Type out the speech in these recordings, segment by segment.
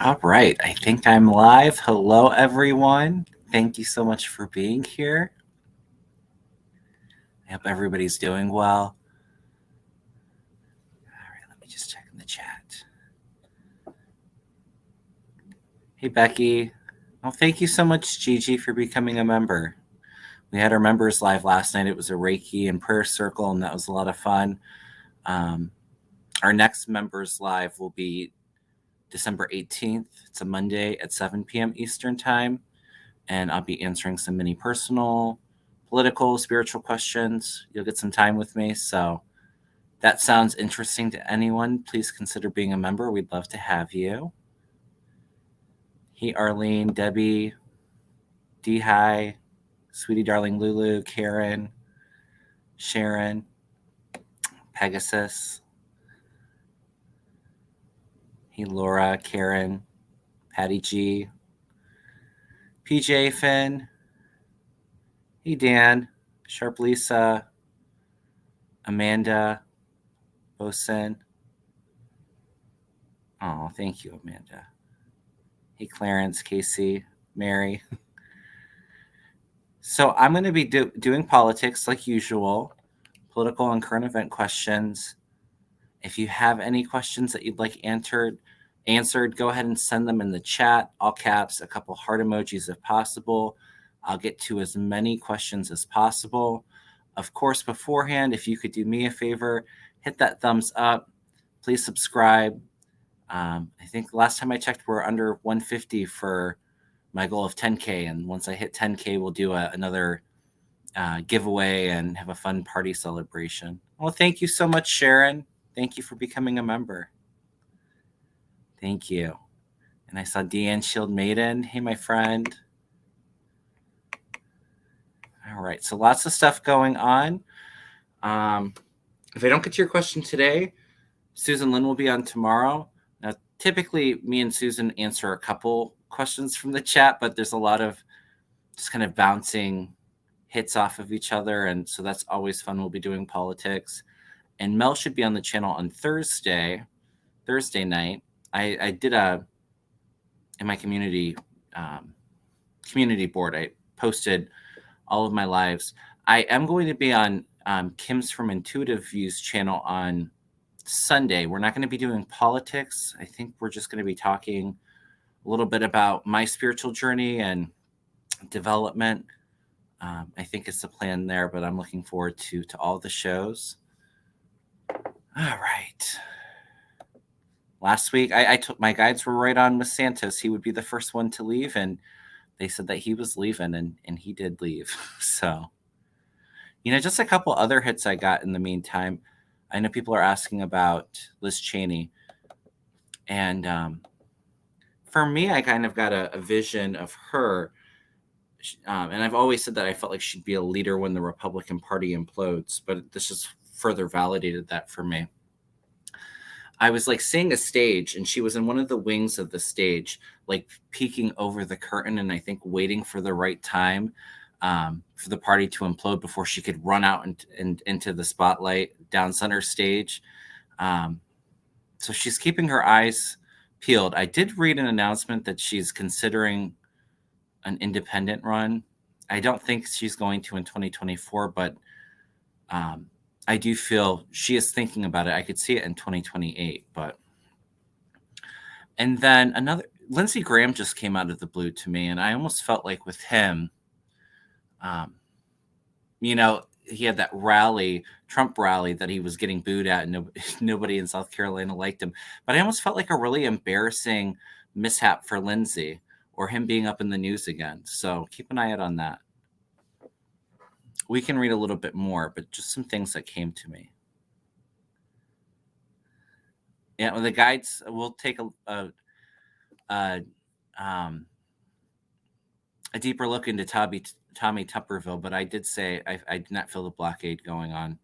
All right, I think I'm live. Hello, everyone. Thank you so much for being here. I hope everybody's doing well. All right, let me just check in the chat. Hey, Becky. Well, thank you so much, Gigi, for becoming a member. We had our members live last night. It was a Reiki and prayer circle, and that was a lot of fun. Um, our next members live will be December 18th. It's a Monday at 7 p.m. Eastern Time. And I'll be answering some mini personal, political, spiritual questions. You'll get some time with me. So that sounds interesting to anyone. Please consider being a member. We'd love to have you. Hey, Arlene, Debbie, D Hi, Sweetie Darling Lulu, Karen, Sharon, Pegasus. Hey, Laura, Karen, Patty G, PJ Finn. Hey, Dan, Sharp Lisa, Amanda, Boson. Oh, thank you, Amanda. Hey, Clarence, Casey, Mary. So I'm going to be doing politics like usual, political and current event questions. If you have any questions that you'd like answered, go ahead and send them in the chat, all caps, a couple heart emojis if possible. I'll get to as many questions as possible. Of course, beforehand, if you could do me a favor, hit that thumbs up. Please subscribe. I think last time I checked, we're under 150 for my goal of 10K. And once I hit 10K, we'll do another giveaway and have a fun party celebration. Well, thank you so much, Sharon. Thank you for becoming a member. Thank you. And I saw Deanne Shield Maiden. Hey, my friend. All right. So lots of stuff going on. If I don't get to your question today, Susan Lynn will be on tomorrow. Now, typically, me and Susan answer a couple questions from the chat, but there's a lot of just kind of bouncing hits off of each other. And so that's always fun. We'll be doing politics. And Mel should be on the channel on Thursday night. I did in my community board, I posted all of my lives. I am going to be on Kim's from Intuitive Views channel on Sunday. We're not going to be doing politics. I think we're just going to be talking a little bit about my spiritual journey and development. I think it's the plan there, but I'm looking forward to all the shows. All right. Last week, I took my guides were right on with Santos. He would be the first one to leave, and they said that he was leaving, and he did leave. So, just a couple other hits I got in the meantime. I know people are asking about Liz Cheney, and for me, I kind of got a vision of her. And I've always said that I felt like she'd be a leader when the Republican Party implodes, but this just further validated that for me. I was like seeing a stage, and she was in one of the wings of the stage, like peeking over the curtain, and I think waiting for the right time for the party to implode before she could run out and into the spotlight down center stage. So she's keeping her eyes peeled. I did read an announcement that she's considering an independent run. I don't think she's going to in 2024, but I do feel she is thinking about it. I could see it in 2028, but. And then Lindsey Graham just came out of the blue to me, and I almost felt like with him, he had that Trump rally that he was getting booed at, and nobody in South Carolina liked him. But I almost felt like a really embarrassing mishap for Lindsey, or him being up in the news again. So keep an eye out on that. We can read a little bit more, but just some things that came to me. Yeah, well, the guides will take a deeper look into Tommy Tupperville, but I did say I did not feel the blockade going on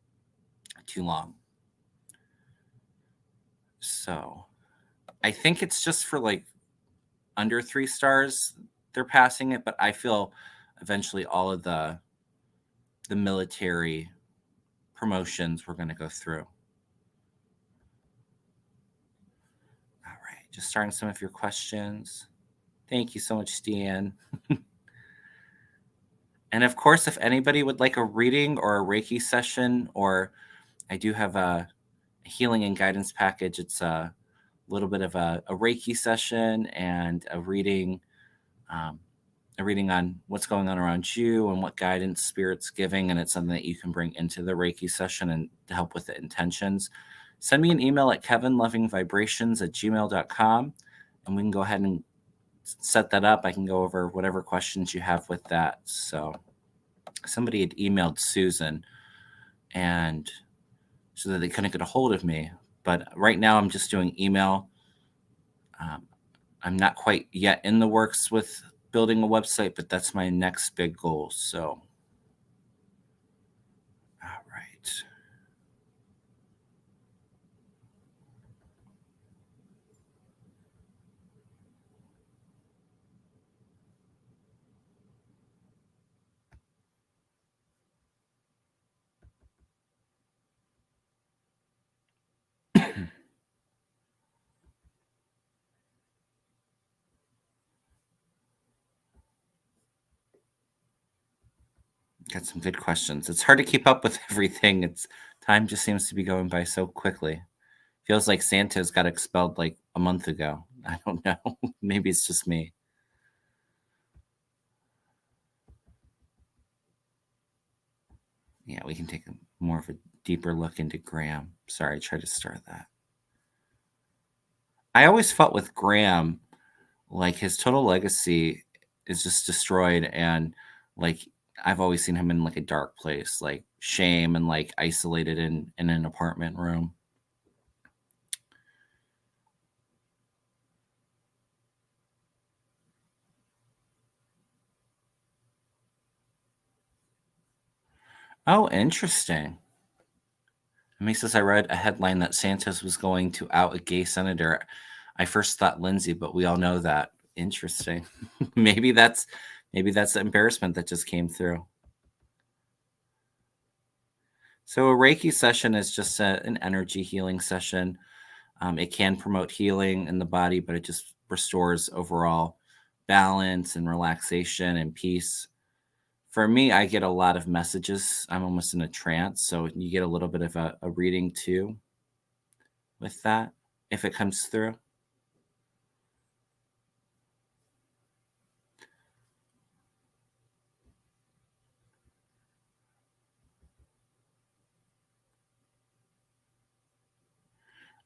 too long. So I think it's just for like under 3 stars they're passing it, but I feel eventually all of the military promotions we're going to go through. All right. Just starting some of your questions. Thank you so much, Deanne. And of course, if anybody would like a reading or a Reiki session, or I do have a healing and guidance package. It's a little bit of a Reiki session and um, a reading on what's going on around you and what guidance Spirit's giving. And it's something that you can bring into the Reiki session and to help with the intentions. Send me an email at kevinlovingvibrations@gmail.com, and we can go ahead and set that up. I can go over whatever questions you have with that. So somebody had emailed Susan and so that they couldn't get a hold of me. But right now I'm just doing email. I'm not quite yet in the works with building a website, but that's my next big goal. So, all right. Got some good questions. It's hard to keep up with everything. Time just seems to be going by so quickly. Feels like Santa's got expelled like a month ago. I don't know. Maybe it's just me. Yeah, we can take more of a deeper look into Graham. Sorry, I tried to start that. I always felt with Graham, like his total legacy is just destroyed, and like I've always seen him in like a dark place, like shame and like isolated in an apartment room. Oh, interesting. And he says I read a headline that Santos was going to out a gay senator. I first thought Lindsay, but we all know that. Interesting. maybe that's the embarrassment that just came through. So a Reiki session is just an energy healing session. It can promote healing in the body, but it just restores overall balance and relaxation and peace. For me, I get a lot of messages. I'm almost in a trance, so you get a little bit of a reading too with that if it comes through.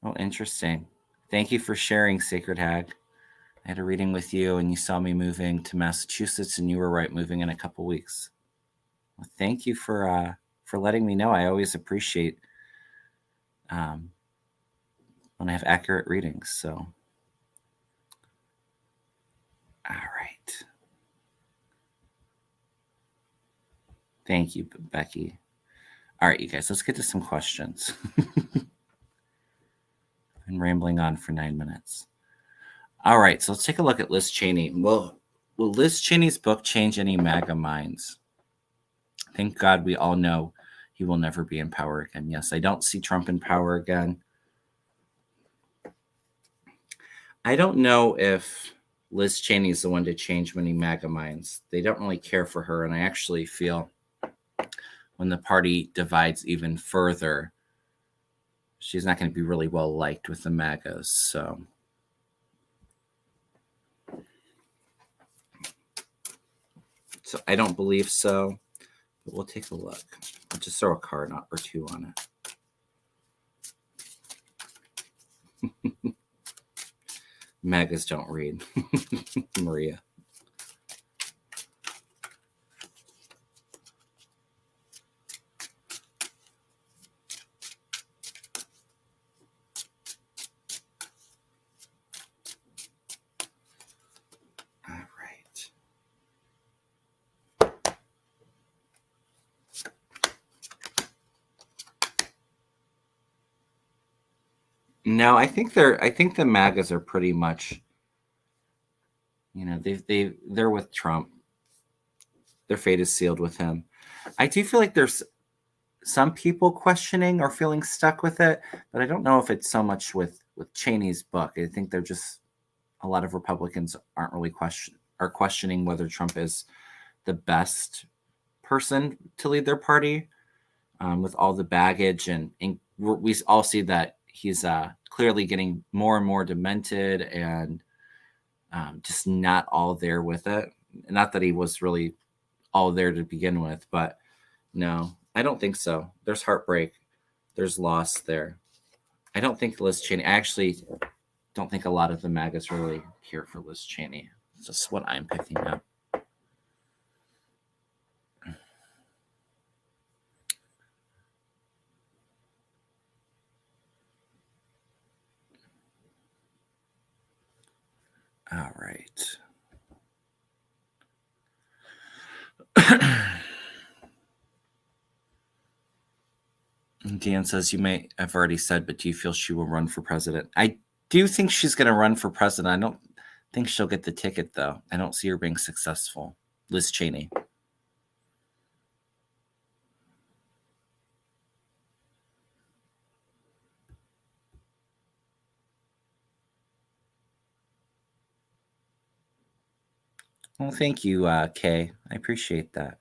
Oh, interesting. Thank you for sharing, Sacred Hag. I had a reading with you, and you saw me moving to Massachusetts, and you were right, moving in a couple weeks. Well, thank you for letting me know. I always appreciate when I have accurate readings. So, all right. Thank you, Becky. All right, you guys, let's get to some questions. I'm rambling on for 9 minutes. All right, so let's take a look at Liz Cheney. Will Liz Cheney's book change any MAGA minds? Thank God we all know he will never be in power again. Yes, I don't see Trump in power again. I don't know if Liz Cheney is the one to change many MAGA minds. They don't really care for her, and I actually feel when the party divides even further, she's not going to be really well liked with the MAGAs. So I don't believe so, but we'll take a look. I'll just throw a card or two on it. MAGAs don't read. Maria. All right. No, I think the MAGAs are pretty much, they're with Trump. Their fate is sealed with him. I do feel like there's some people questioning or feeling stuck with it, but I don't know if it's so much with Cheney's book. I think they're just a lot of Republicans aren't really questioning whether Trump is the best person to lead their party, with all the baggage, and we all see that he's clearly getting more and more demented, and just not all there with it. Not that he was really all there to begin with, but no, I don't think so. There's heartbreak, there's loss there. I don't think Liz Cheney. I actually don't think a lot of the MAGAs really care for Liz Cheney. It's just what I'm picking up. All right. Dan says, you may have already said, but do you feel she will run for president? I do think she's going to run for president. I don't think she'll get the ticket, though. I don't see her being successful. Liz Cheney. Well, thank you, Kay. I appreciate that.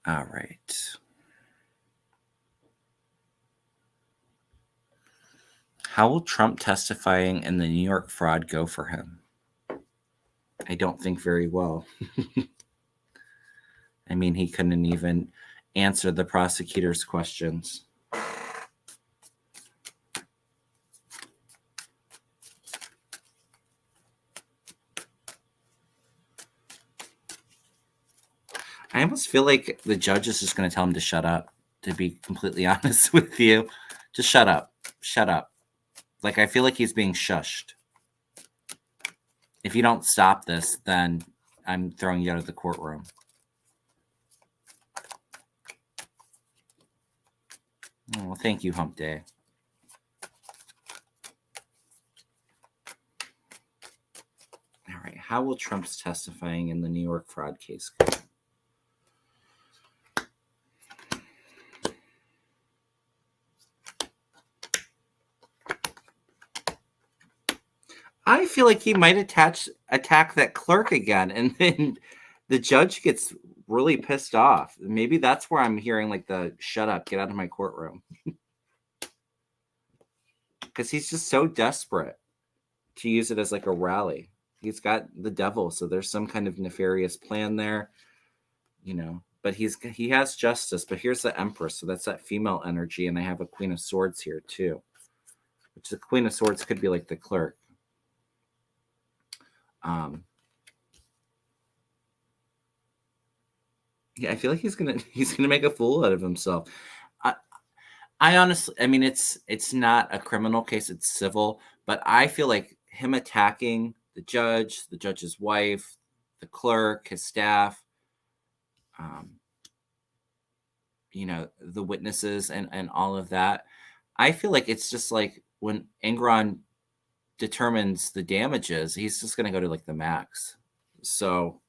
All right. How will Trump testifying in the New York fraud go for him? I don't think very well. I mean, he couldn't even answer the prosecutor's questions. I almost feel like the judge is just going to tell him to shut up, to be completely honest with you. Just shut up. Shut up. Like, I feel like he's being shushed. If you don't stop this, then I'm throwing you out of the courtroom. Oh, well, thank you, Hump Day. All right. How will Trump's testifying in the New York fraud case go? I feel like he might attack that clerk again, and then the judge gets really pissed off. Maybe that's where I'm hearing like the "shut up, get out of my courtroom," because he's just so desperate to use it as like a rally. He's got the devil, so there's some kind of nefarious plan there, you know. But he has justice. But here's the Empress, so that's that female energy, and I have a Queen of Swords here too, which the Queen of Swords could be like the clerk. Yeah, I feel like he's gonna make a fool out of himself. I honestly, I mean, it's not a criminal case; it's civil. But I feel like him attacking the judge's wife, the clerk, his staff, you know, the witnesses, and all of that. I feel like it's just like when Enron determines the damages, he's just going to go to like the max. So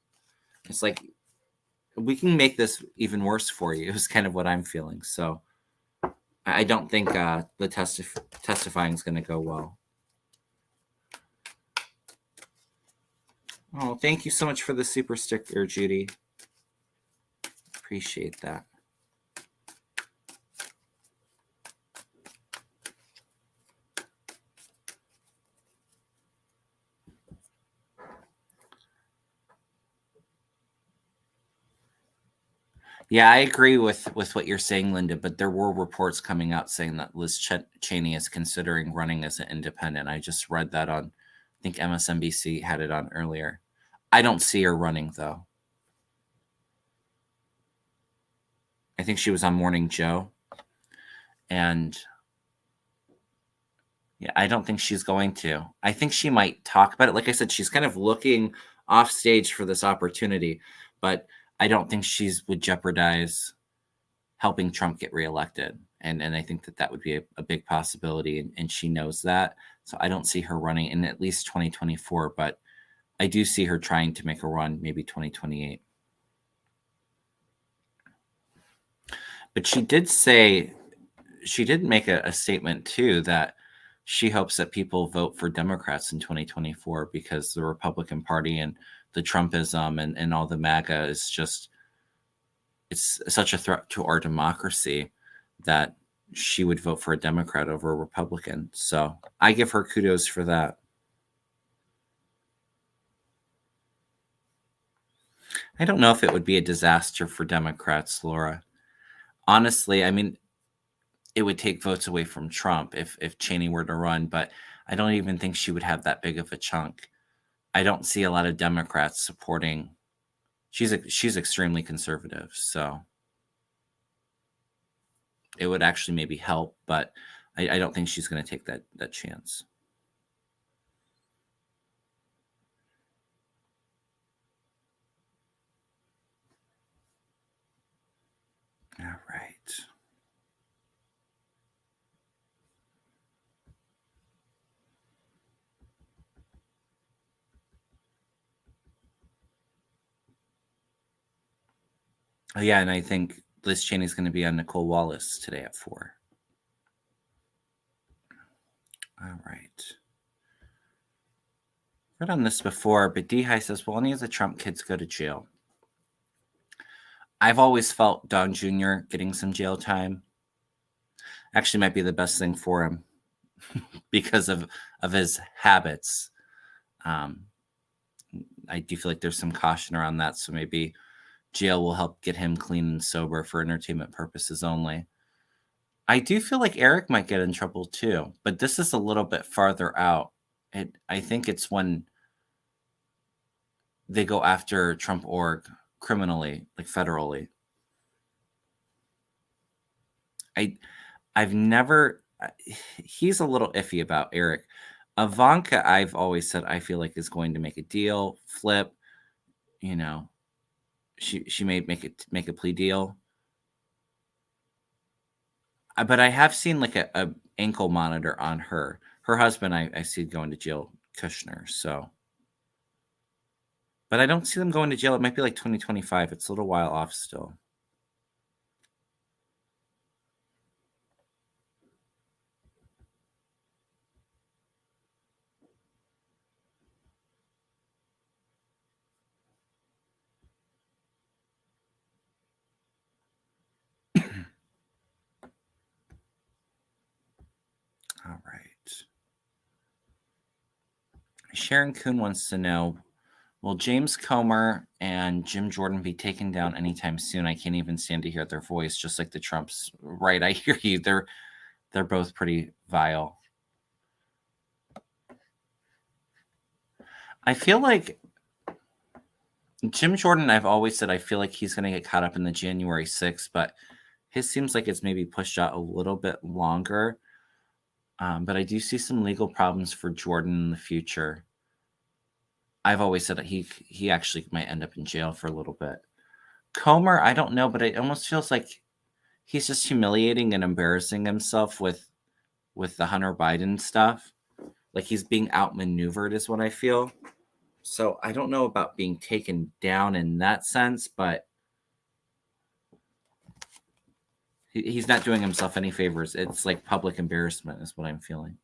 it's like, we can make this even worse for you is kind of what I'm feeling. So I don't think the testifying is going to go well. Oh, thank you so much for the super sticker, Judy. Appreciate that. Yeah, I agree with what you're saying, Linda, but there were reports coming out saying that Liz Cheney is considering running as an independent. I just read that on, I think MSNBC had it on earlier. I don't see her running, though. I think she was on Morning Joe. And yeah, I don't think she's going to. I think she might talk about it. Like I said, she's kind of looking off stage for this opportunity, but I don't think would jeopardize helping Trump get reelected. And I think that would be a big possibility, and she knows that. So I don't see her running in at least 2024, but I do see her trying to make a run, maybe 2028. But she did make a statement too, that she hopes that people vote for Democrats in 2024 because the Republican Party and the Trumpism and all the MAGA is just, it's such a threat to our democracy that she would vote for a Democrat over a Republican. So I give her kudos for that. I don't know if it would be a disaster for Democrats, Laura. Honestly, I mean, it would take votes away from Trump if Cheney were to run, but I don't even think she would have that big of a chunk. I don't see a lot of Democrats supporting. She's extremely conservative, so it would actually maybe help, but I don't think she's going to take that chance. All right. Oh, yeah, and I think Liz Cheney's going to be on Nicole Wallace today at 4. All right. Read on this before, but Dehi says, will any of the Trump kids go to jail? I've always felt Don Jr. getting some jail time actually might be the best thing for him because of his habits. I do feel like there's some caution around that, so maybe jail will help get him clean and sober for entertainment purposes only. I do feel like Eric might get in trouble too, but this is a little bit farther out. I think it's when they go after Trump org criminally, like federally. I've never. He's a little iffy about Eric. Ivanka, I've always said I feel like is going to make a deal, flip. You know, she may make a plea deal. But I have seen like a ankle monitor on her. Her husband, I see going to jail, Kushner. So, but I don't see them going to jail. It might be like 2025. It's a little while off still. All right. Sharon Kuhn wants to know, will James Comer and Jim Jordan be taken down anytime soon? I can't even stand to hear their voice, just like the Trumps. Right, I hear you. They're both pretty vile. I feel like Jim Jordan, I've always said I feel like he's going to get caught up in the January 6th, but his seems like it's maybe pushed out a little bit longer. But I do see some legal problems for Jordan in the future. I've always said that he actually might end up in jail for a little bit. Comer, I don't know, but it almost feels like he's just humiliating and embarrassing himself with the Hunter Biden stuff. Like he's being outmaneuvered is what I feel. So I don't know about being taken down in that sense, but he's not doing himself any favors. It's like public embarrassment is what I'm feeling.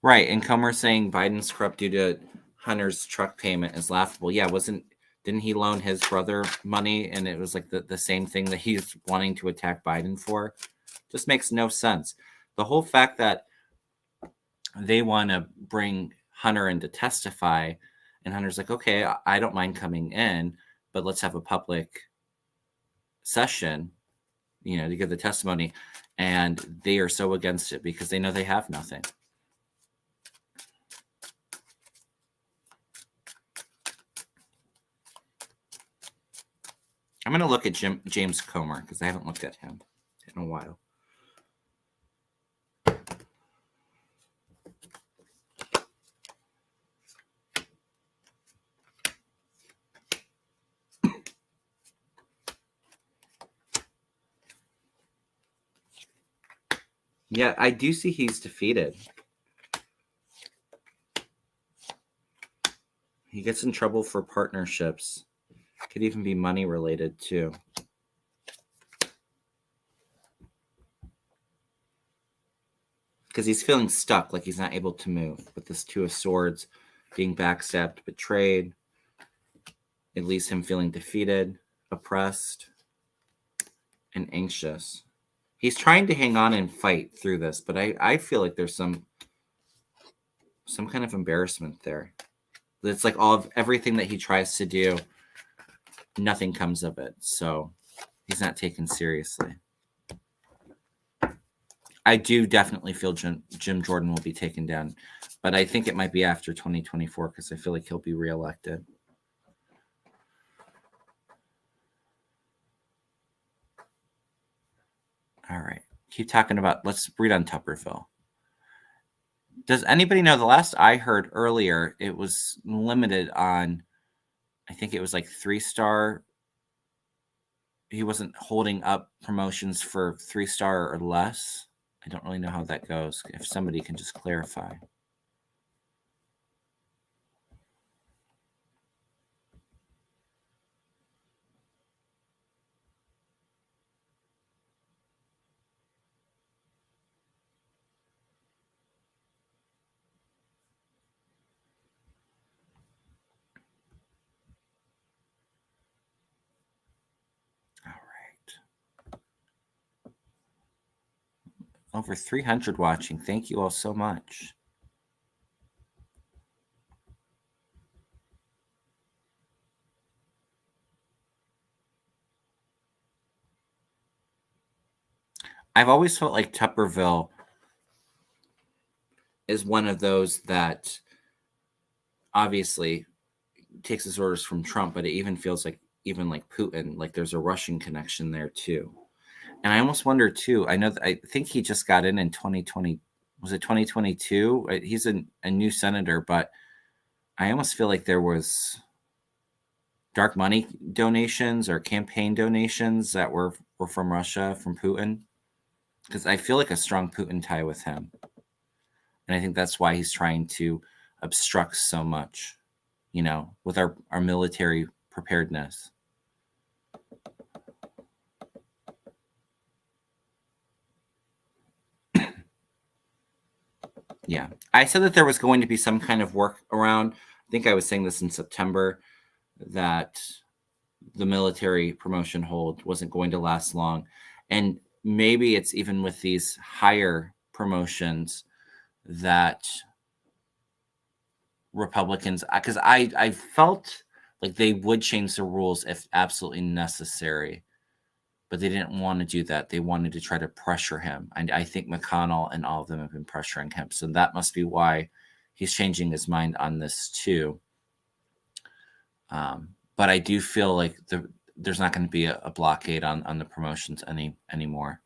Right, and Comer saying Biden's corrupt due to Hunter's truck payment is laughable. Yeah, didn't he loan his brother money and it was like the same thing that he's wanting to attack Biden for? Just makes no sense. The whole fact that they want to bring Hunter in to testify, and Hunter's like, okay, I don't mind coming in, but let's have a public session, to give the testimony. And they are so against it because they know they have nothing. I'm going to look at James Comer because I haven't looked at him in a while. Yeah, I do see he's defeated. He gets in trouble for partnerships. Could even be money related too. Because he's feeling stuck, like he's not able to move. With this Two of Swords, being backstabbed, betrayed, it leaves him feeling defeated, oppressed, and anxious. He's trying to hang on and fight through this, but I feel like there's some kind of embarrassment there. It's like all of everything that he tries to do, nothing comes of it. So he's not taken seriously. I do definitely feel Jim Jordan will be taken down, but I think it might be after 2024 because I feel like he'll be reelected. All right. Keep talking about, let's read on Tupperville. Does anybody know, the last I heard earlier, it was limited on, I think it was like 3-star. He wasn't holding up promotions for 3-star or less. I don't really know how that goes. If somebody can just clarify. All right. Over 300 watching. Thank you all so much. I've always felt like Tupperville is one of those that obviously takes his orders from Trump, but it even feels like Putin, like there's a Russian connection there too. And I almost wonder too, I think he just got in 2020, was it 2022? He's a new senator, but I almost feel like there was dark money donations or campaign donations that were from Russia, from Putin. Because I feel like a strong Putin tie with him. And I think that's why he's trying to obstruct so much, with our military preparedness. Yeah. I said that there was going to be some kind of work around. I think I was saying this in September, that the military promotion hold wasn't going to last long. And maybe it's even with these higher promotions that Republicans, because I felt like they would change the rules if absolutely necessary, but they didn't want to do that. They wanted to try to pressure him. And I think McConnell and all of them have been pressuring him. So that must be why he's changing his mind on this too. But I do feel like there's not going to be a blockade on the promotions anymore.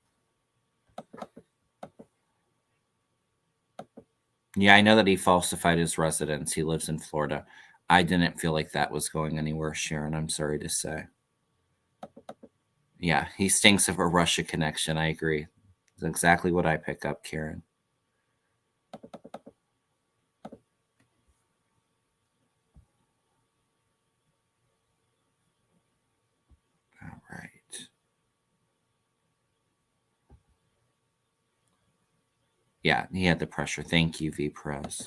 Yeah, I know that he falsified his residence. He lives in Florida. I didn't feel like that was going anywhere, Sharon. I'm sorry to say. Yeah, he stinks of a Russia connection. I agree. It's exactly what I pick up, Karen. All right. Yeah, he had the pressure. Thank you, V Perez.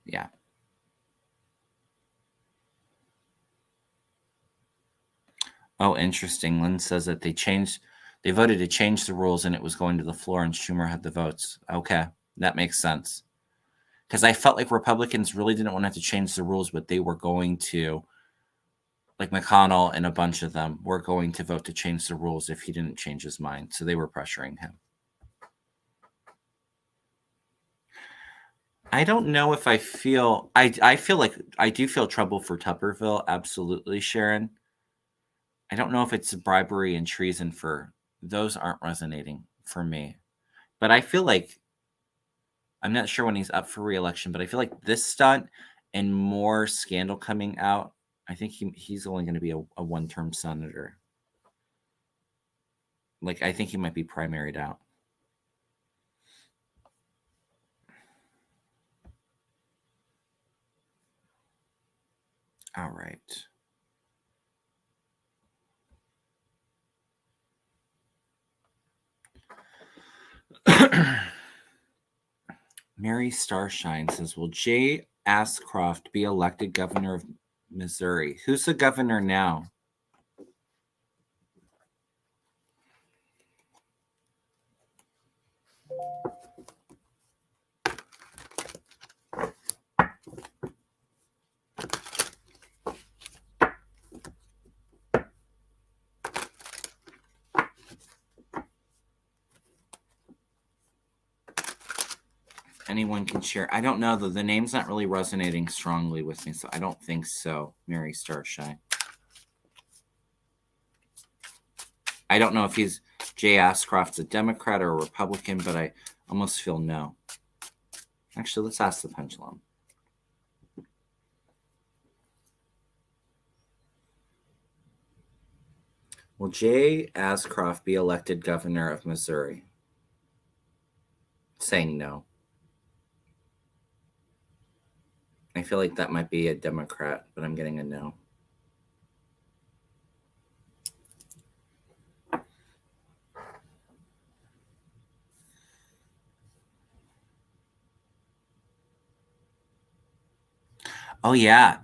Yeah. Oh, interesting. Lynn says that they voted to change the rules and it was going to the floor and Schumer had the votes. Okay, that makes sense. Because I felt like Republicans really didn't want to have to change the rules, but they were going to, like McConnell and a bunch of them, were going to vote to change the rules if he didn't change his mind. So they were pressuring him. I don't know if I feel, I feel like I do feel trouble for Tupperville. Absolutely, Sharon. I don't know if it's bribery and treason for those aren't resonating for me. But I feel like I'm not sure when he's up for reelection, but I feel like this stunt and more scandal coming out, I think he's only going to be a one-term senator. Like, I think he might be primaried out. All right. Mary Starshine says, will Jay Ascroft be elected governor of Missouri? Who's the governor now? Anyone can share. I don't know, though. The name's not really resonating strongly with me, so I don't think so, Mary Starshine. I don't know if Jay Ascroft's a Democrat or a Republican, but I almost feel no. Actually, let's ask the pendulum. Will Jay Ascroft be elected governor of Missouri? Saying no. I feel like that might be a Democrat, but I'm getting a no. Oh yeah.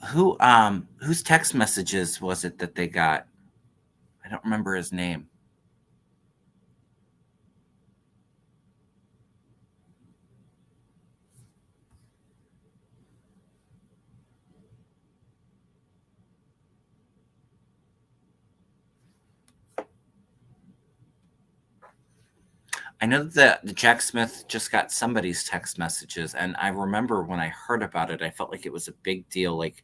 Whose text messages was it that they got? I don't remember his name. I know that Jack Smith just got somebody's text messages, and I remember when I heard about it, I felt like it was a big deal, like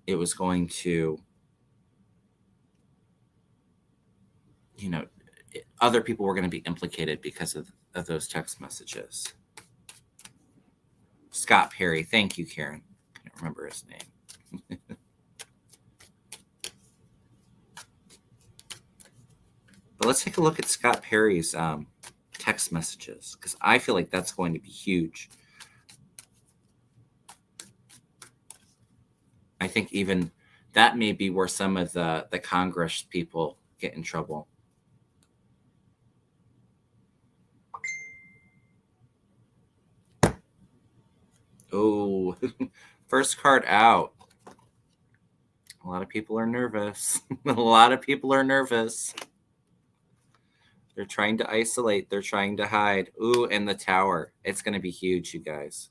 it was going to, you know, other people were going to be implicated because of those text messages. Scott Perry, thank you, Karen. I can't remember his name. But let's take a look at Scott Perry's text messages, because I feel like that's going to be huge. I think even that may be where some of the Congress people get in trouble. Oh, first card out. A lot of people are nervous. A lot of people are nervous. They're trying to isolate. They're trying to hide. Ooh, and the tower. It's going to be huge, you guys.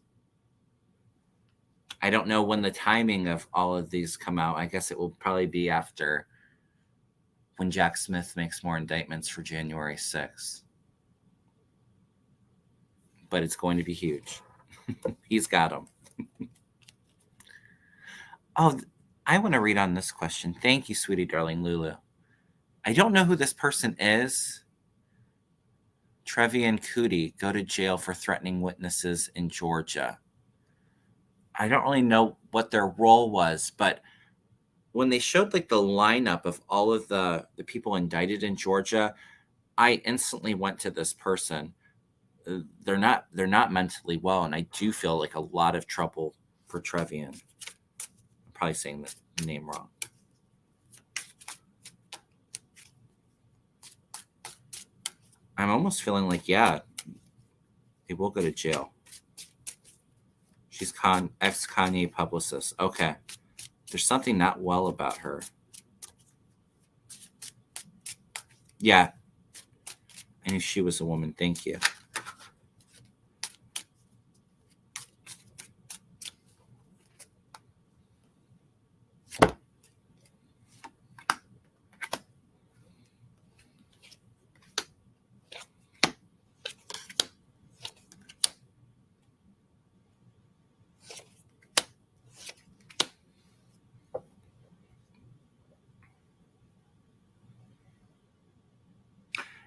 I don't know when the timing of all of these come out. I guess it will probably be after when Jack Smith makes more indictments for January 6th. But it's going to be huge. He's got them. Oh, I want to read on this question. Thank you, sweetie darling Lulu. I don't know who this person is. Trevian Cootie go to jail for threatening witnesses in Georgia. I don't really know what their role was, but when they showed like the lineup of all of the people indicted in Georgia, I instantly went to this person. They're not mentally well, and I do feel like a lot of trouble for Trevian. I'm probably saying the name wrong. I'm almost feeling like, yeah, they will go to jail. She's ex-Kanye publicist. Okay. There's something not well about her. Yeah. I knew she was a woman. Thank you.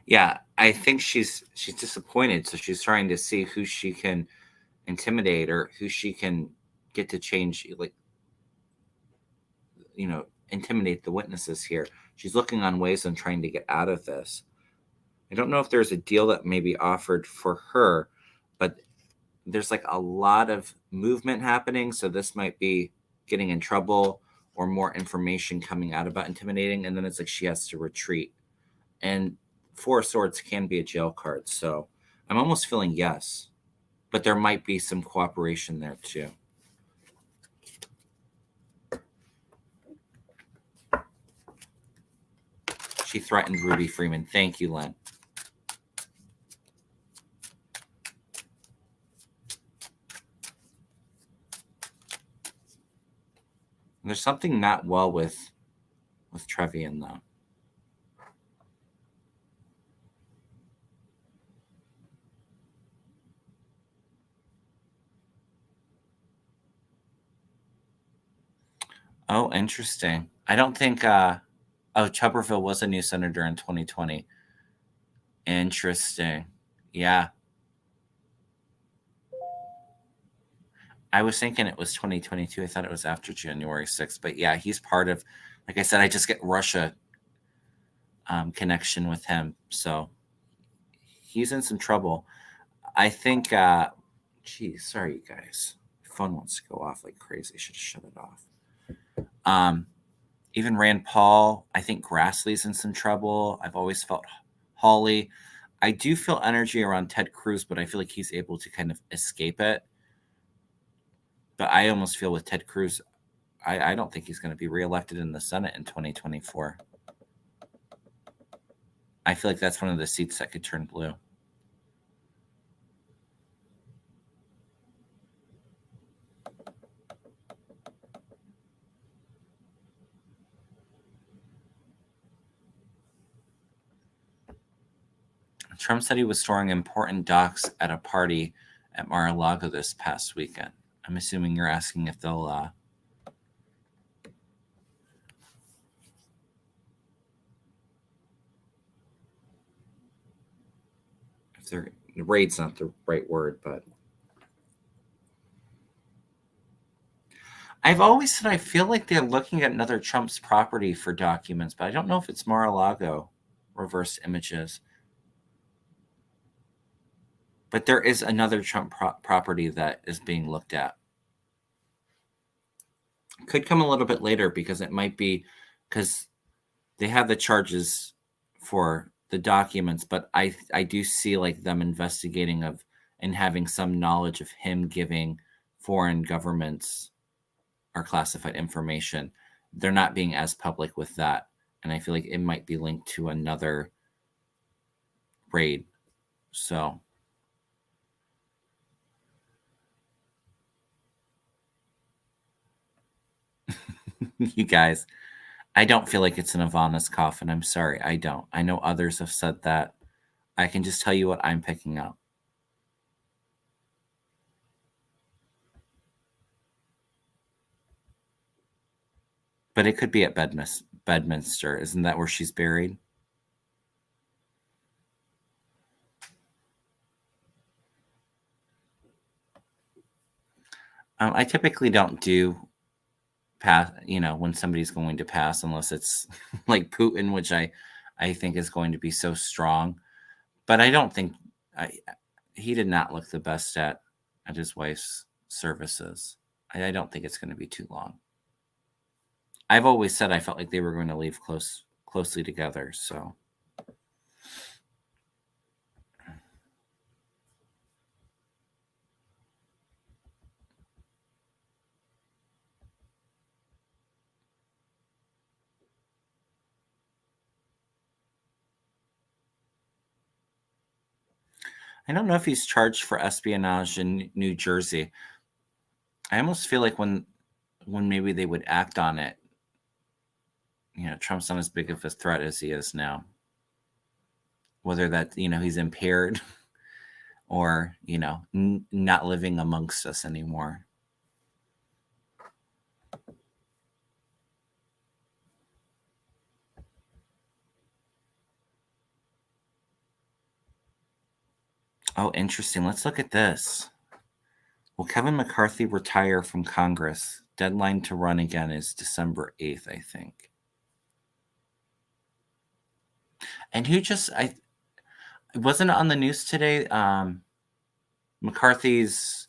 Yeah, I think she's disappointed, so she's trying to see who she can intimidate or who she can get to change, like, intimidate the witnesses here. She's looking on ways and trying to get out of this. I don't know if there's a deal that may be offered for her, but there's like a lot of movement happening, so this might be getting in trouble or more information coming out about intimidating, and then it's like she has to retreat. And Four of Swords can be a jail card, so I'm almost feeling yes, but there might be some cooperation there too. She threatened Ruby Freeman. Thank you, Len. There's something not well with Trevian, though. Oh, interesting. I don't think. Tuberville was a new senator in 2020. Interesting. Yeah. I was thinking it was 2022. I thought it was after January 6th. But yeah, he's part of, like I said, I just get Russia connection with him. So he's in some trouble. I think, geez, sorry, you guys. My phone wants to go off like crazy. I should have shut it off. Even Rand Paul, I think Grassley's in some trouble. I've always felt Hawley. I do feel energy around Ted Cruz, but I feel like he's able to kind of escape it. But I almost feel with Ted Cruz, I don't think he's going to be reelected in the Senate in 2024. I feel like that's one of the seats that could turn blue. Trump said he was storing important docs at a party at Mar-a-Lago this past weekend. I'm assuming you're asking if they'll if they're raid's not the right word, but I've always said I feel like they're looking at another Trump's property for documents, but I don't know if it's Mar-a-Lago reverse images. But there is another Trump property that is being looked at. Could come a little bit later because it might be because they have the charges for the documents, but I do see like them investigating of and having some knowledge of him giving foreign governments our classified information. They're not being as public with that, and I feel like it might be linked to another raid. So you guys, I don't feel like it's an Ivana's coffin. I'm sorry, I don't. I know others have said that. I can just tell you what I'm picking up. But it could be at Bedminster. Isn't that where she's buried? I typically don't do pass, when somebody's going to pass, unless it's like Putin, which I think is going to be so strong. But I don't think he did not look the best at his wife's services. I don't think it's going to be too long. I've always said I felt like they were going to leave closely together. So I don't know if he's charged for espionage in New Jersey. I almost feel like when maybe they would act on it, Trump's not as big of a threat as he is now. Whether that, he's impaired or, not living amongst us anymore. Oh, interesting. Let's look at this. Will Kevin McCarthy retire from Congress? Deadline to run again is December 8th, I think. And who just wasn't it on the news today? McCarthy's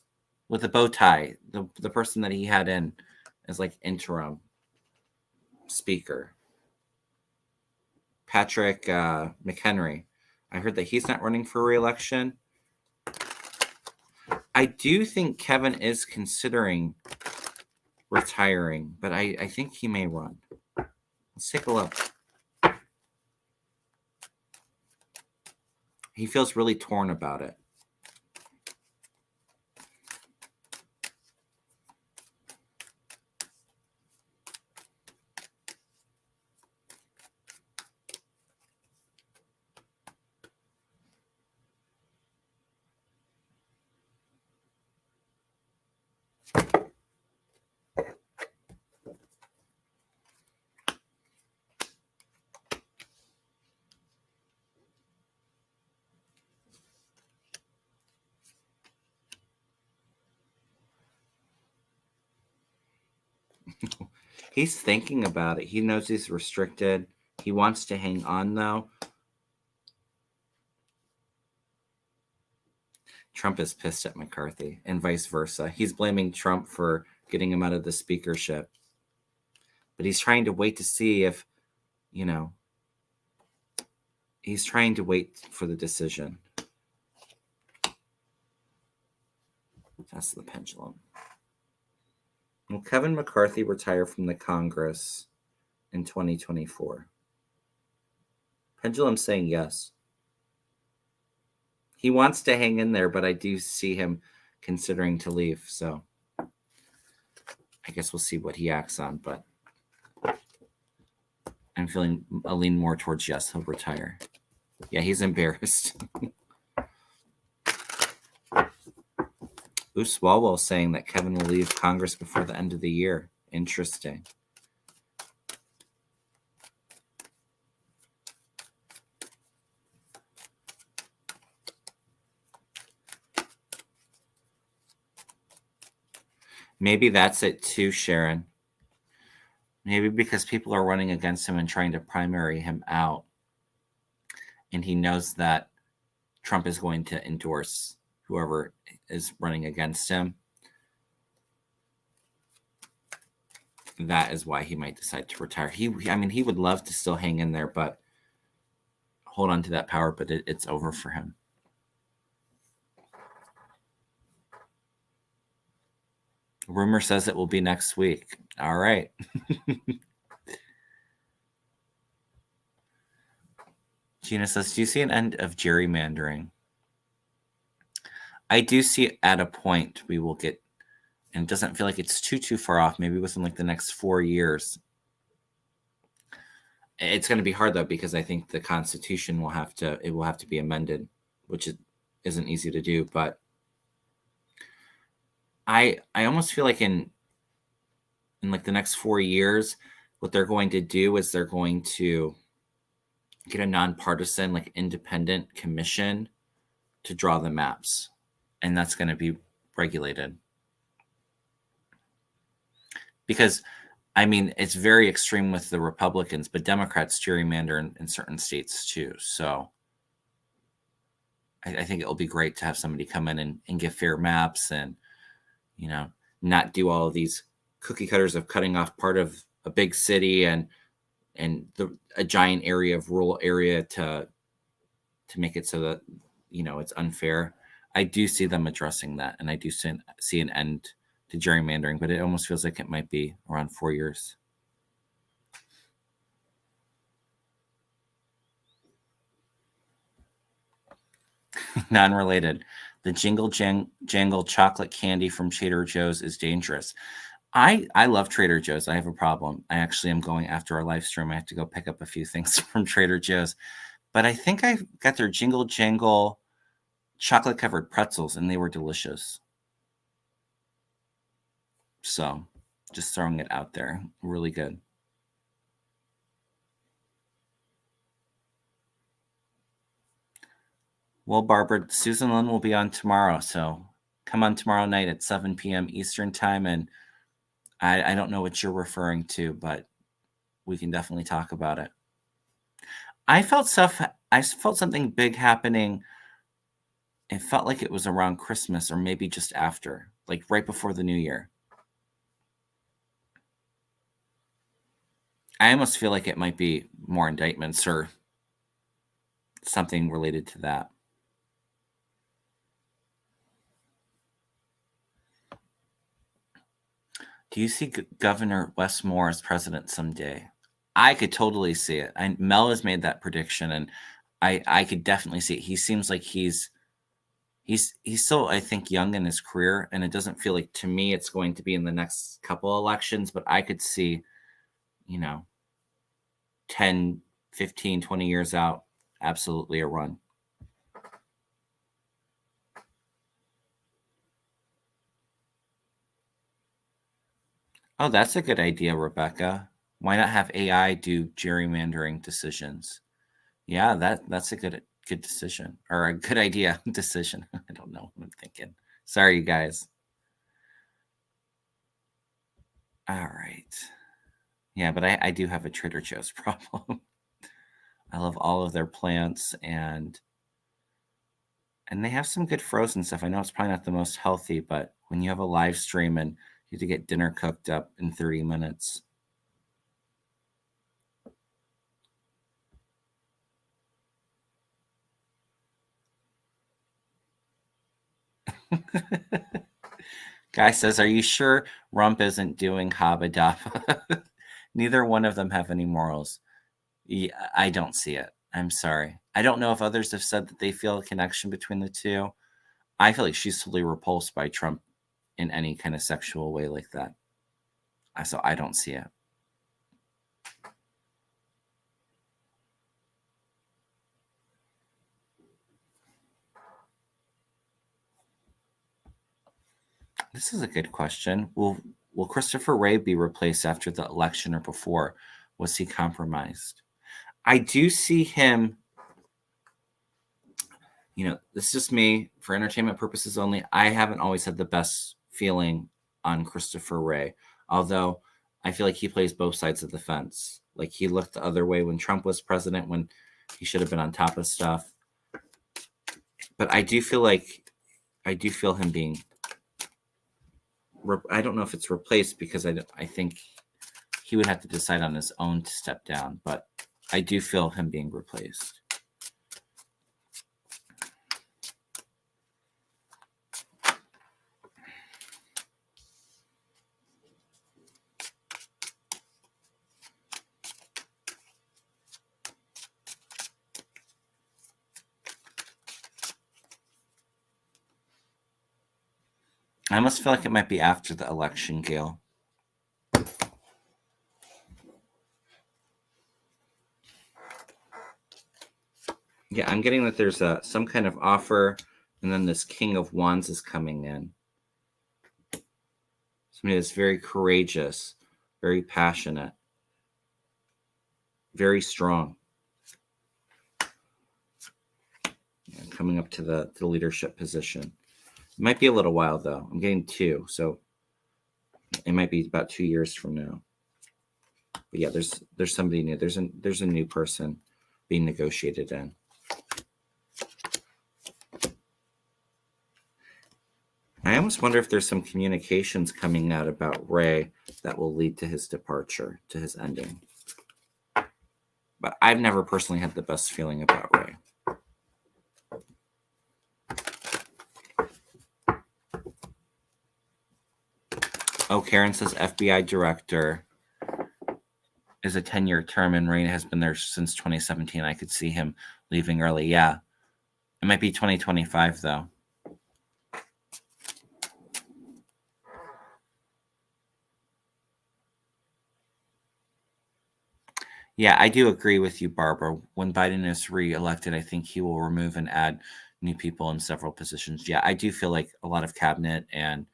with the bow tie, the person that he had in as like interim speaker. Patrick McHenry. I heard that he's not running for re-election. I do think Kevin is considering retiring, but I think he may run. Let's take a look. He feels really torn about it. He's thinking about it. He knows he's restricted. He wants to hang on, though. Trump is pissed at McCarthy and vice versa. He's blaming Trump for getting him out of the speakership. But he's trying to wait to see if, he's trying to wait for the decision. That's the pendulum. Will Kevin McCarthy retire from the Congress in 2024? Pendulum saying yes. He wants to hang in there, but I do see him considering to leave. So I guess we'll see what he acts on. But I'm feeling a lean more towards yes, he'll retire. Yeah, he's embarrassed. Uswalwell saying that Kevin will leave Congress before the end of the year. Interesting. Maybe that's it too, Sharon. Maybe because people are running against him and trying to primary him out. And he knows that Trump is going to endorse whoever is running against him. That is why he might decide to retire. He would love to still hang in there, but hold on to that power, but it's over for him. Rumor says it will be next week. All right. Gina says, do you see an end of gerrymandering? I do see at a point we will get, and it doesn't feel like it's too far off, maybe within like the next 4 years. It's going to be hard though, because I think the Constitution will have to be amended, which isn't easy to do. But I almost feel like in like the next 4 years, what they're going to do is they're going to get a nonpartisan, like independent commission to draw the maps, and that's going to be regulated. Because it's very extreme with the Republicans, but Democrats gerrymander in certain states too. So I think it will be great to have somebody come in and give fair maps and, not do all of these cookie cutters of cutting off part of a big city and a giant area of rural area to make it so that, it's unfair. I do see them addressing that, and I do see an end to gerrymandering, but it almost feels like it might be around 4 years. Non-related. The jingle jangle chocolate candy from Trader Joe's is dangerous. I love Trader Joe's. I have a problem. I actually am going after our live stream. I have to go pick up a few things from Trader Joe's, but I think I got their jingle jangle chocolate covered pretzels, and they were delicious. So just throwing it out there. Really good. Well, Barbara, Susan Lynn will be on tomorrow. So come on tomorrow night at 7 p.m. Eastern time. And I don't know what you're referring to, but we can definitely talk about it. I felt something big happening. It felt like it was around Christmas or maybe just after, like right before the new year. I almost feel like it might be more indictments or something related to that. Do you see Governor Wes Moore as president someday? I could totally see it. Mel has made that prediction, and I could definitely see it. He seems like he's still, I think, young in his career, and it doesn't feel like, to me, it's going to be in the next couple elections, but I could see, you know, 10, 15, 20 years out, absolutely a run. Oh, that's a good idea, Rebecca. Why not have AI do gerrymandering decisions? Yeah, that's a good decision, or a good idea. Decision. I don't know what I'm thinking. Sorry, you guys. All right. Yeah, but I do have a Trader Joe's problem. I love all of their plants, and they have some good frozen stuff. I know it's probably not the most healthy, but when you have a live stream and you have to get dinner cooked up in 30 minutes. Guy says, "Are you sure Rump isn't doing Habba Dabba?" Neither one of them have any morals. Yeah, I don't see it. I'm sorry. I don't know if others have said that they feel a connection between the two. I feel like she's totally repulsed by Trump in any kind of sexual way like that. So I don't see it. This is a good question. Will Christopher Wray be replaced after the election or before? Was he compromised? I do see him, this is just me for entertainment purposes only. I haven't always had the best feeling on Christopher Wray, although I feel like he plays both sides of the fence. Like, he looked the other way when Trump was president, when he should have been on top of stuff. But I do feel him being. I don't know if it's replaced, because I think he would have to decide on his own to step down. But I do feel him being replaced. I almost feel like it might be after the election, Gail. Yeah, I'm getting that there's some kind of offer, and then this King of Wands is coming in. Somebody that's very courageous, very passionate, very strong. Yeah, coming up to the leadership position. It might be a little while, though. I'm getting 2, so it might be about 2 years from now. But yeah, there's somebody new. There's a new person being negotiated in. I almost wonder if there's some communications coming out about Ray that will lead to his departure, to his ending. But I've never personally had the best feeling about Ray. Oh, Karen says FBI director is a 10-year term, and Ray has been there since 2017. I could see him leaving early. Yeah. It might be 2025, though. Yeah, I do agree with you, Barbara. When Biden is reelected, I think he will remove and add new people in several positions. Yeah, I do feel like a lot of cabinet and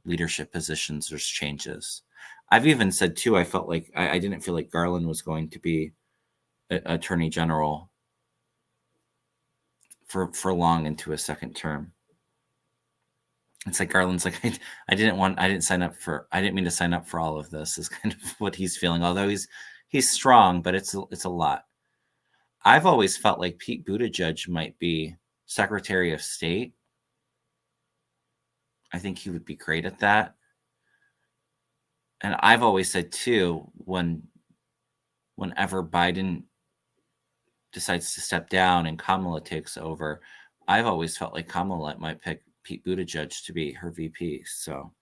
leadership positions, there's changes. I've even said, too, I felt like I didn't feel like Garland was going to be attorney general for long into a second term. It's like Garland's like, I didn't mean to sign up for all of this, is kind of what he's feeling. Although he's strong, but it's a lot. I've always felt like Pete Buttigieg might be Secretary of State. I think he would be great at that. And I've always said, too, when whenever Biden decides to step down and Kamala takes over, I've always felt like Kamala might pick Pete Buttigieg to be her VP. So.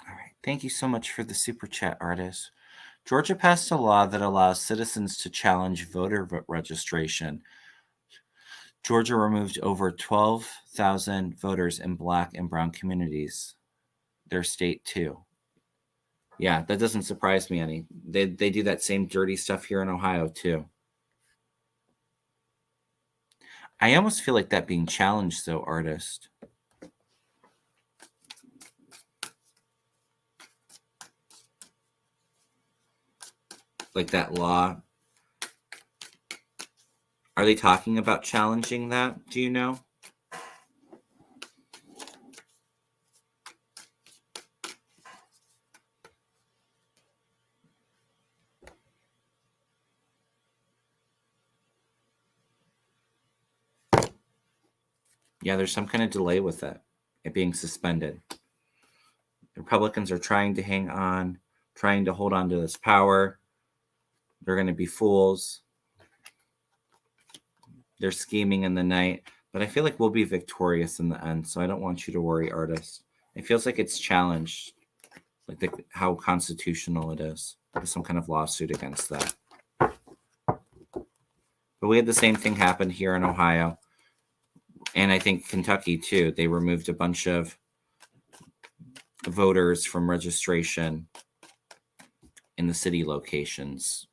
All right. Thank you so much for the super chat, artist. Georgia passed a law that allows citizens to challenge voter registration. Georgia removed over 12,000 voters in Black and Brown communities. Their state, too. Yeah, that doesn't surprise me any. They do that same dirty stuff here in Ohio, too. I almost feel like that being challenged, though, artist. Like that law. Are they talking about challenging that? Do you know? Yeah, there's some kind of delay with it being suspended. The Republicans are trying to hang on, trying to hold on to this power. They're going to be fools. They're scheming in the night, but I feel like we'll be victorious in the end. So I don't want you to worry, artist. It feels like it's challenged, like how constitutional it is. There's some kind of lawsuit against that. But we had the same thing happen here in Ohio, and I think Kentucky too. They removed a bunch of voters from registration in the city locations.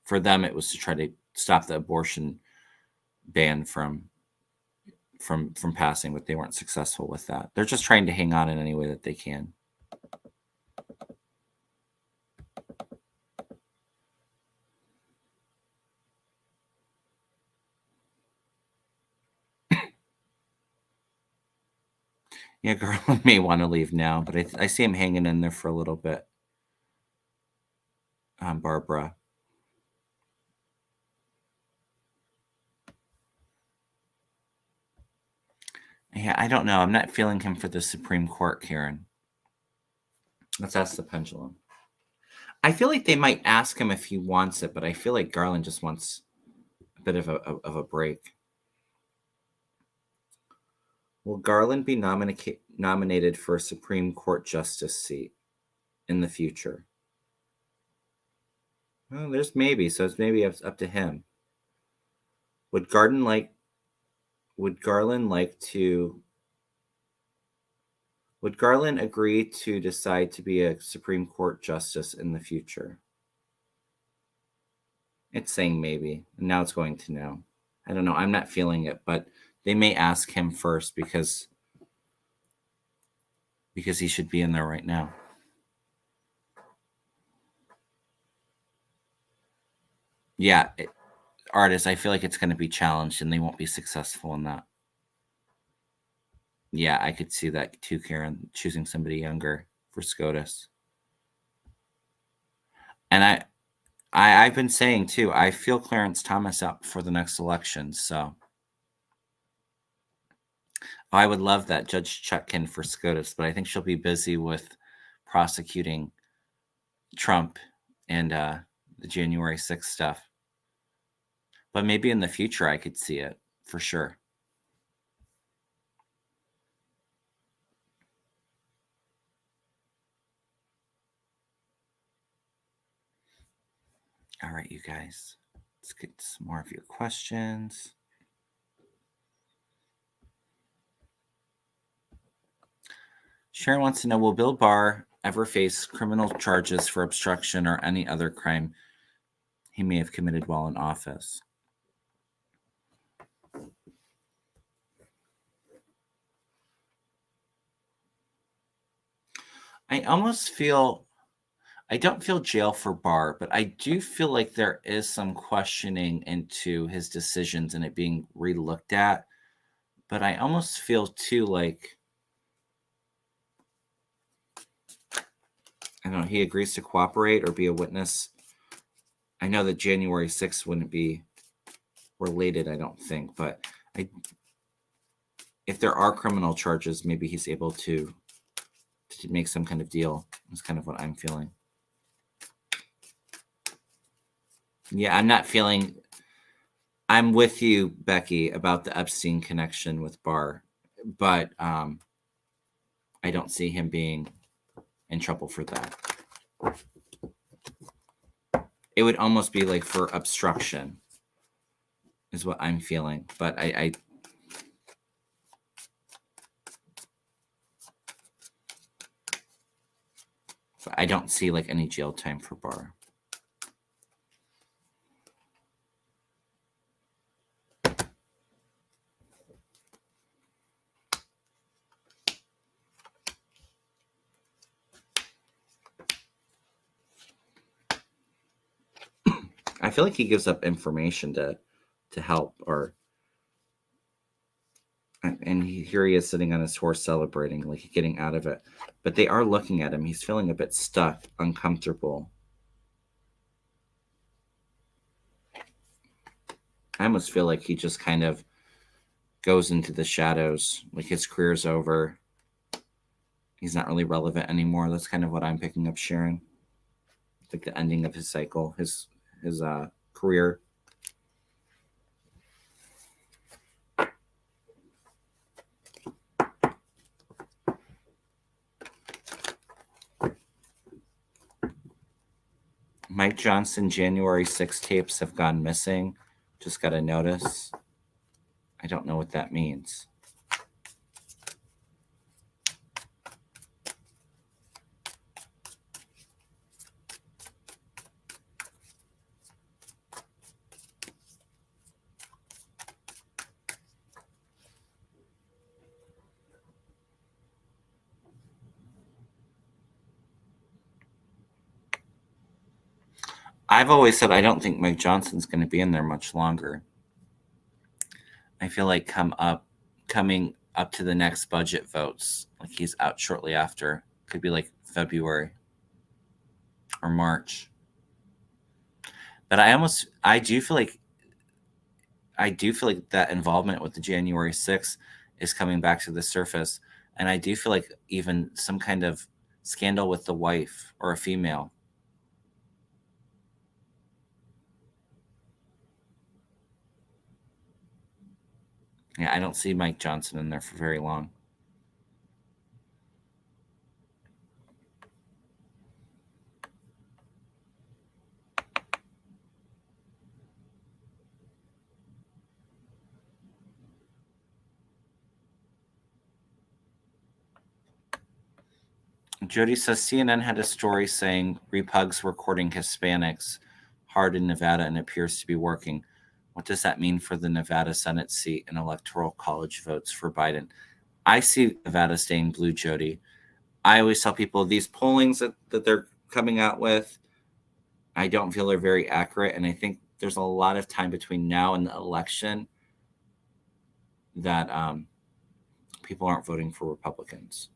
For them, it was to try to stop the abortion ban from passing, but they weren't successful with that. They're just trying to hang on in any way that they can. Yeah, Garland may want to leave now, but I see him hanging in there for a little bit. Barbara. Yeah, I don't know. I'm not feeling him for the Supreme Court, Karen. Let's ask the pendulum. I feel like they might ask him if he wants it, but I feel like Garland just wants a bit of a break. Will Garland be nominated for a Supreme Court justice seat in the future? Well, there's maybe, so it's maybe up to him. Would Garland like to? Would Garland agree to decide to be a Supreme Court justice in the future? It's saying maybe, and now it's going to no. I don't know. I'm not feeling it, but they may ask him first because he should be in there right now. Yeah, artists, I feel like it's going to be challenged and they won't be successful in that. Yeah, I could see that too, Karen, choosing somebody younger for SCOTUS. And I've been saying too, I feel Clarence Thomas up for the next election. So I would love that Judge Chutkin for SCOTUS, but I think she'll be busy with prosecuting Trump and the January 6th stuff. But maybe in the future I could see it for sure. All right, you guys, let's get some more of your questions. Sharon wants to know, will Bill Barr ever face criminal charges for obstruction or any other crime he may have committed while in office? I almost feel, I don't feel jail for Barr, but I do feel like there is some questioning into his decisions and it being re-looked at. But I almost feel too like, I don't know, he agrees to cooperate or be a witness I know that January 6th wouldn't be related, I don't think, but if there are criminal charges, maybe he's able to make some kind of deal. That's kind of what I'm feeling. Yeah, I'm with you, Becky, about the Epstein connection with Barr, but I don't see him being in trouble for that. It would almost be like for obstruction, is what I'm feeling. But I don't see like any jail time for Barr. I feel like he gives up information to help, or and here he is sitting on his horse celebrating, like getting out of it. But they are looking at him. He's feeling a bit stuck, uncomfortable. I almost feel like he just kind of goes into the shadows, like his career's over. He's not really relevant anymore. That's kind of what I'm picking up, Sharon. Like the ending of his cycle, his career. Mike Johnson January 6 tapes have gone missing. Just got a notice. I don't know what that means. I've always said I don't think Mike Johnson's going to be in there much longer. I feel like coming up to the next budget votes, like he's out shortly after. Could be like February or March. But I do feel like that involvement with the January 6th is coming back to the surface. And I do feel like even some kind of scandal with the wife or a female. Yeah, I don't see Mike Johnson in there for very long. Jody says CNN had a story saying Repug's were courting Hispanics hard in Nevada and appears to be working. What does that mean for the Nevada Senate seat and electoral college votes for Biden? I see Nevada staying blue, Jody. I always tell people these pollings that they're coming out with, I don't feel are very accurate. And I think there's a lot of time between now and the election that people aren't voting for Republicans.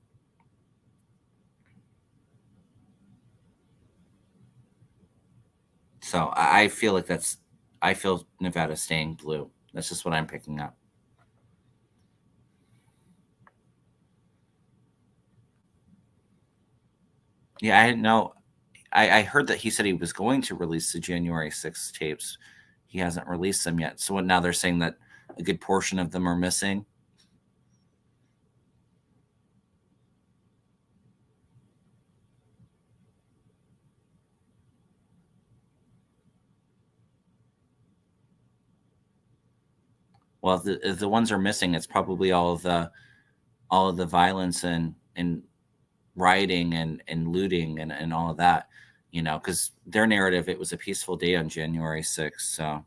So I feel like I feel Nevada staying blue. That's just what I'm picking up. Yeah, I didn't know. I heard that he said he was going to release the January 6th tapes. He hasn't released them yet. So now they're saying that a good portion of them are missing. Well, if the ones are missing, it's probably all of the violence and rioting and looting and all of that, because their narrative, it was a peaceful day on January 6th. So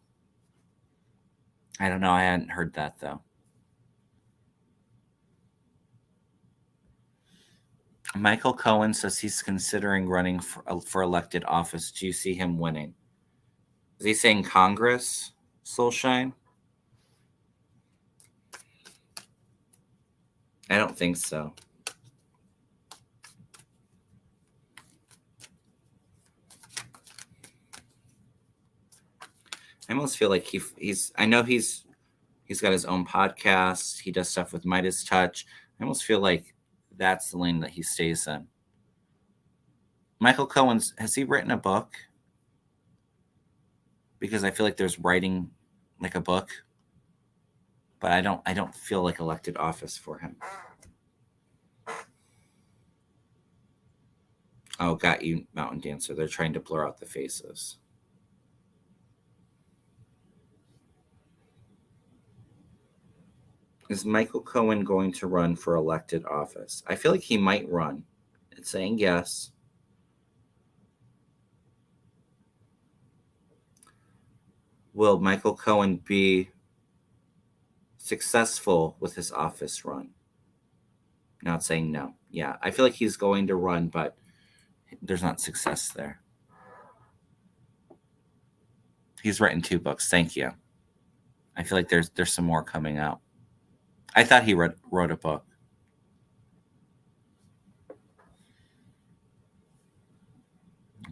I don't know. I hadn't heard that though. Michael Cohen says he's considering running for elected office. Do you see him winning? Is he saying Congress, Soulshine? I don't think so. I almost feel like I know he's got his own podcast. He does stuff with Midas Touch. I almost feel like that's the lane that he stays in. Michael Cohen's, has he written a book? Because I feel like there's writing like a book, but I don't feel like elected office for him. Oh, got you, Mountain Dancer. They're trying to blur out the faces. Is Michael Cohen going to run for elected office? I feel like he might run. It's saying yes. Will Michael Cohen be successful with his office run? Now it's saying no. Yeah, I feel like he's going to run, but there's not success there. He's written 2 books. Thank you. I feel like there's some more coming out. I thought he wrote a book.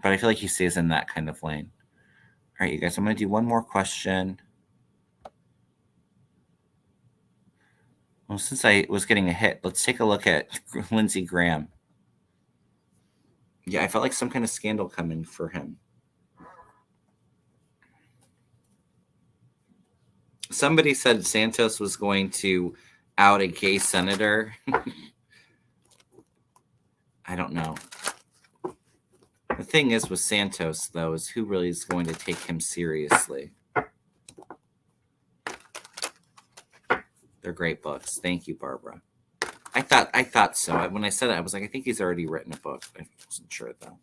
But I feel like he stays in that kind of lane. All right, you guys, I'm going to do one more question. Well, since I was getting a hit, let's take a look at Lindsey Graham. Yeah, I felt like some kind of scandal coming for him. Somebody said Santos was going to out a gay senator. I don't know. The thing is with Santos, though, is who really is going to take him seriously. They're great books. Thank you, Barbara. I thought so. When I said it, I was like, I think he's already written a book. I wasn't sure, though.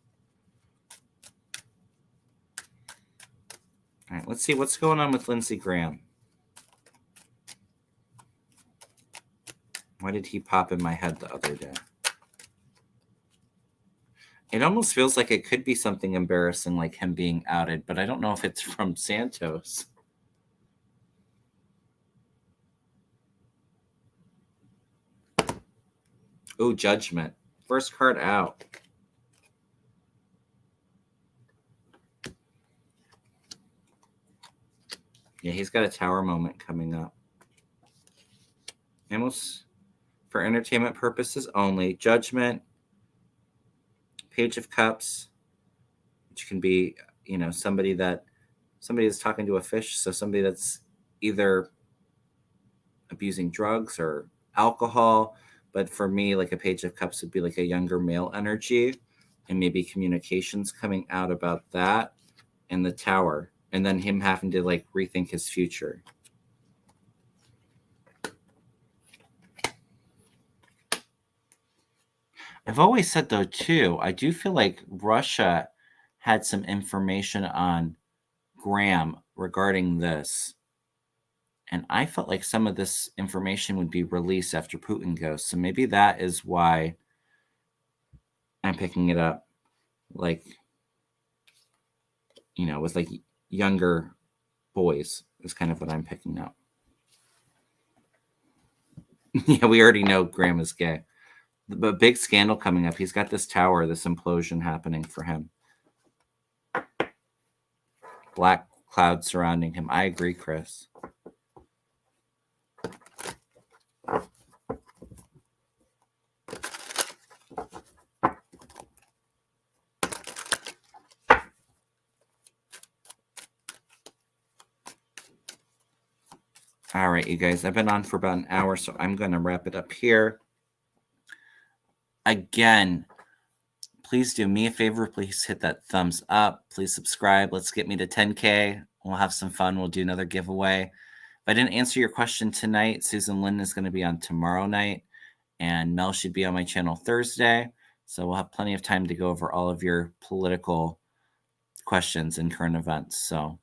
All right, let's see what's going on with Lindsey Graham. Why did he pop in my head the other day? It almost feels like it could be something embarrassing, like him being outed, but I don't know if it's from Santos. Oh, Judgment. First card out. Yeah, he's got a tower moment coming up. Almost for entertainment purposes only. Judgment. Page of Cups, which can be, somebody that's talking to a fish. So somebody that's either abusing drugs or alcohol. But for me, like a Page of Cups would be like a younger male energy, and maybe communications coming out about that, and the Tower, and then him having to like rethink his future. I've always said, though, too, I do feel like Russia had some information on Graham regarding this. And I felt like some of this information would be released after Putin goes. So maybe that is why I'm picking it up. Like, with like younger boys is kind of what I'm picking up. Yeah, we already know Graham is gay. But big scandal coming up. He's got this tower, this implosion happening for him. Black cloud surrounding him. I agree, Chris. All right, you guys, I've been on for about an hour, so I'm going to wrap it up here. Again, please do me a favor. Please hit that thumbs up. Please subscribe. Let's get me to 10K. We'll have some fun. We'll do another giveaway. If I didn't answer your question tonight, Susan Lynn is going to be on tomorrow night, and Mel should be on my channel Thursday. So we'll have plenty of time to go over all of your political questions and current events. So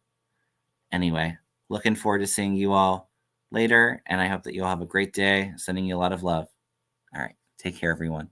anyway, looking forward to seeing you all later, and I hope that you'll have a great day. Sending you a lot of love. All right, take care, everyone.